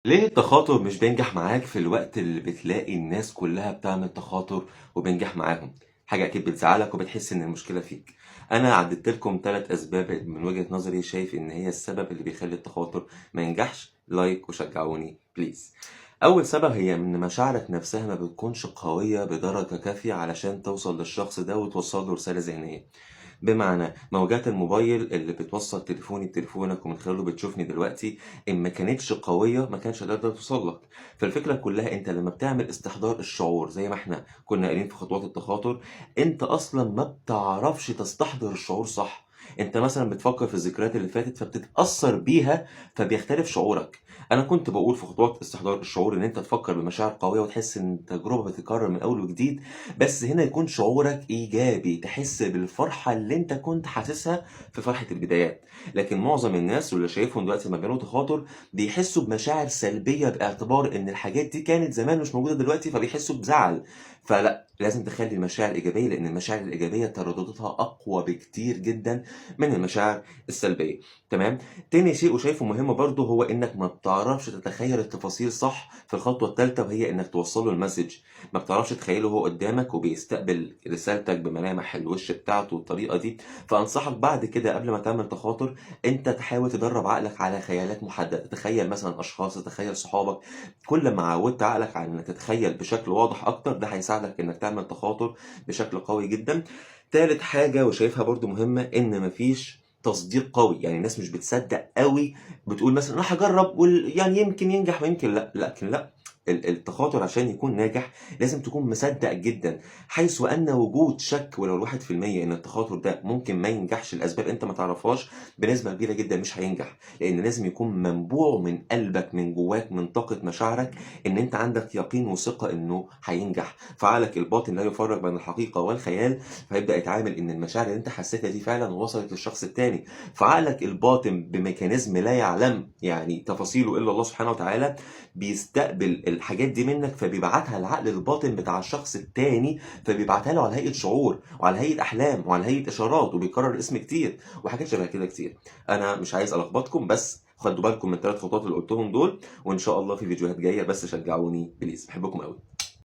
ليه التخاطر مش بينجح معاك في الوقت اللي بتلاقي الناس كلها بتعمل تخاطر وبينجح معاهم؟ حاجة أكيد بتزعلك وبتحس إن المشكلة فيك. أنا عددت لكم 3 أسباب من وجهة نظري شايف إن هي السبب اللي بيخلي التخاطر ما ينجحش. لايك وشجعوني بليز. أول سبب هي إن مشاعرك نفسها ما بتكونش قوية بدرجة كافية علشان توصل للشخص ده وتوصل له رسالة ذهنية. بمعنى موجات الموبايل اللي بتوصل تليفوني بتليفونك ومن خلاله بتشوفني دلوقتي، ان ما كانتش قويه ما كانش هتقدر توصل لك. فالفكره كلها انت لما بتعمل استحضار الشعور زي ما احنا كنا قايلين في خطوات التخاطر، انت اصلا ما بتعرفش تستحضر الشعور صح. انت مثلا بتفكر في الذكريات اللي فاتت فبتتاثر بيها، فبيختلف شعورك. انا كنت بقول في خطوات استحضار الشعور ان انت تفكر بمشاعر قويه وتحس ان التجربه بتتكرر من اول وجديد، بس هنا يكون شعورك إيجابي، تحس بالفرحة اللي أنت كنت حاسسها في فرحة البدايات. لكن معظم الناس واللي شايفهم دلوقتي لما بيعملوا تخاطر بيحسوا بمشاعر سلبية باعتبار إن الحاجات دي كانت زمان مش موجودة دلوقتي، فبيحسوا بزعل. فلا، لازم تخلي المشاعر إيجابية، لأن المشاعر الإيجابية تردداتها أقوى بكتير جدا من المشاعر السلبية. تمام. تاني شيء وشايفه مهم برضه هو إنك ما بتعرفش تتخيل التفاصيل صح في الخطوة الثالثة، وهي إنك توصل له المسج. ما بتعرفش تخيله هو قدامك وبيستقبل رسالتك بملامح الوش بتاعته والطريقة دي. فأنصحك بعد كده قبل ما تعمل تخاطر انت تحاول تدرب عقلك على خيالات محددة، تتخيل مثلا اشخاص، تتخيل صحابك. كل ما عودت عقلك على انك تتخيل بشكل واضح اكتر ده هيساعدك انك تعمل تخاطر بشكل قوي جدا. تالت حاجة وشايفها برضو مهمة ان مفيش تصديق قوي، يعني الناس مش بتصدق قوي. بتقول مثلا انا هجرب يعني يمكن ينجح ويمكن لا، لكن لا. التخاطر عشان يكون ناجح لازم تكون مصدق جدا، حيث ان وجود شك ولو 1% ان التخاطر ده ممكن ما ينجحش لاسباب انت ما تعرفهاش، بنسبه كبيره جدا مش هينجح. لان لازم يكون منبوع من قلبك من جواك من طاقه مشاعرك ان انت عندك يقين وثقه انه هينجح. فعقلك الباطن لا يفرق بين الحقيقه والخيال، فيبدا يتعامل ان المشاعر اللي انت حسيتها دي فعلا وصلت للشخص التاني. فعقلك الباطن بميكانيزم لا يعلم يعني تفاصيله الا الله سبحانه وتعالى بيستقبل الحاجات دي منك، فبيبعتها للعقل الباطن بتاع الشخص التاني، فبيبعتها له على هيئة شعور وعلى هيئة أحلام وعلى هيئة إشارات، وبيكرر الاسم كتير وحاجات شبه كده كتير. أنا مش عايز ألخبطكم، بس خدوا بالكم من 3 خطوات اللي قلتهم دول، وإن شاء الله في فيديوهات جاية، بس شجعوني بليز، بحبكم قوي.